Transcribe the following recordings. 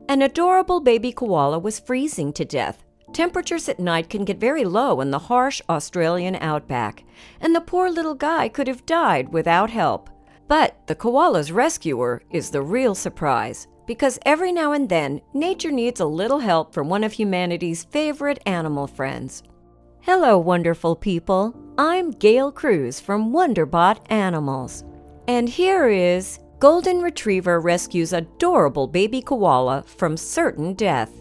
An adorable baby koala was freezing to death. Temperatures at night can get very low in the harsh Australian outback, and the poor little guy could have died without help. But the koala's rescuer is the real surprise, because every now and then, nature needs a little help from one of humanity's favorite animal friends. Hello, wonderful people. I'm Gail Cruz from Wonderbot Animals. And here is Golden Retriever rescues adorable baby koala from certain death.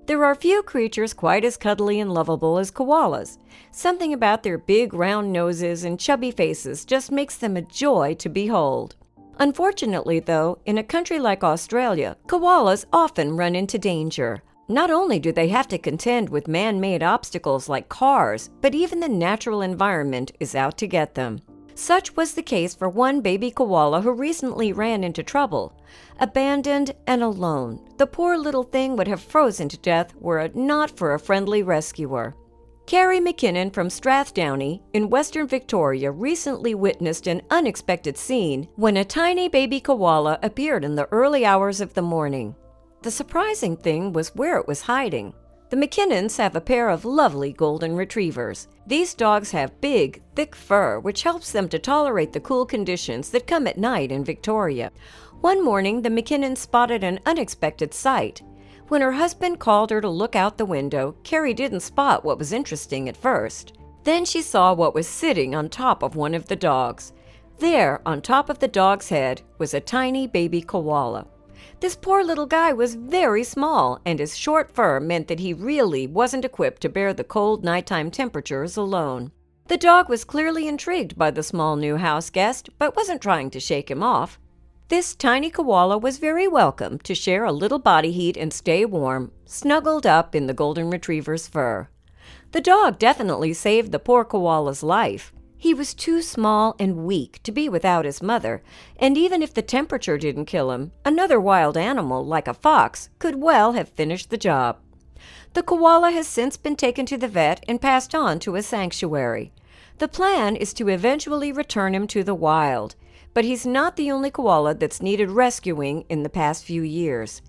There are few creatures quite as cuddly and lovable as koalas. Something about their big round noses and chubby faces just makes them a joy to behold. Unfortunately, though, in a country like Australia, koalas often run into danger. Not only do they have to contend with man-made obstacles like cars, but even the natural environment is out to get them. Such was the case for one baby koala who recently ran into trouble. Abandoned and alone, the poor little thing would have frozen to death were it not for a friendly rescuer. Carrie McKinnon from Strathdowney in Western Victoria recently witnessed an unexpected scene when a tiny baby koala appeared in the early hours of the morning. The surprising thing was where it was hiding. The McKinnons have a pair of lovely golden retrievers. These dogs have big, thick fur, which helps them to tolerate the cool conditions that come at night in Victoria. One morning, the McKinnons spotted an unexpected sight. When her husband called her to look out the window, Carrie didn't spot what was interesting at first. Then she saw what was sitting on top of one of the dogs. There, on top of the dog's head, was a tiny baby koala. This poor little guy was very small, and his short fur meant that he really wasn't equipped to bear the cold nighttime temperatures alone. The dog was clearly intrigued by the small new house guest, but wasn't trying to shake him off. This tiny koala was very welcome to share a little body heat and stay warm, snuggled up in the golden retriever's fur. The dog definitely saved the poor koala's life. He was too small and weak to be without his mother, and even if the temperature didn't kill him, another wild animal, like a fox, could well have finished the job. The koala has since been taken to the vet and passed on to a sanctuary. The plan is to eventually return him to the wild, but he's not the only koala that's needed rescuing in the past few years.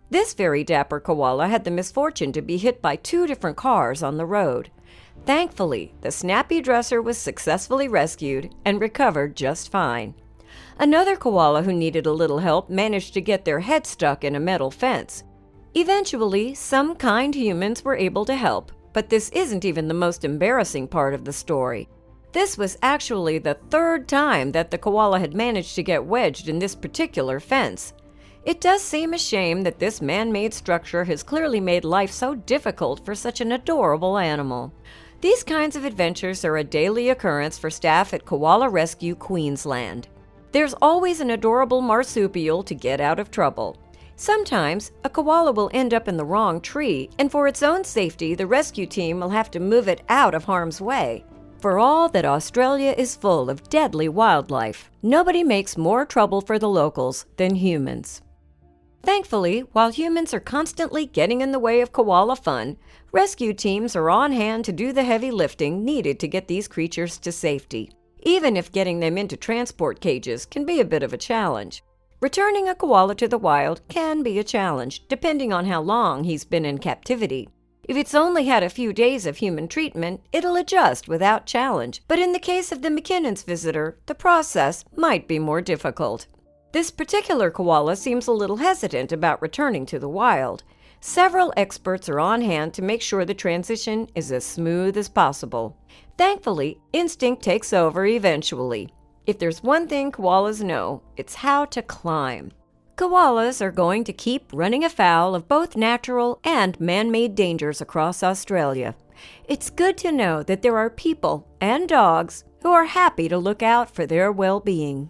This very dapper koala had the misfortune to be hit by 2 different cars on the road. Thankfully, the snappy dresser was successfully rescued and recovered just fine. Another koala who needed a little help managed to get their head stuck in a metal fence. Eventually, some kind humans were able to help, but this isn't even the most embarrassing part of the story. This was actually the 3rd time that the koala had managed to get wedged in this particular fence. It does seem a shame that this man-made structure has clearly made life so difficult for such an adorable animal. These kinds of adventures are a daily occurrence for staff at Koala Rescue Queensland. There's always an adorable marsupial to get out of trouble. Sometimes, a koala will end up in the wrong tree, and for its own safety, the rescue team will have to move it out of harm's way. For all that Australia is full of deadly wildlife, nobody makes more trouble for the locals than humans. Thankfully, while humans are constantly getting in the way of koala fun, rescue teams are on hand to do the heavy lifting needed to get these creatures to safety, even if getting them into transport cages can be a bit of a challenge. Returning a koala to the wild can be a challenge, depending on how long he's been in captivity. If it's only had a few days of human treatment, it'll adjust without challenge, but in the case of the McKinnon's visitor, the process might be more difficult. This particular koala seems a little hesitant about returning to the wild. Several experts are on hand to make sure the transition is as smooth as possible. Thankfully, instinct takes over eventually. If there's one thing koalas know, it's how to climb. Koalas are going to keep running afoul of both natural and man-made dangers across Australia. It's good to know that there are people and dogs who are happy to look out for their well-being.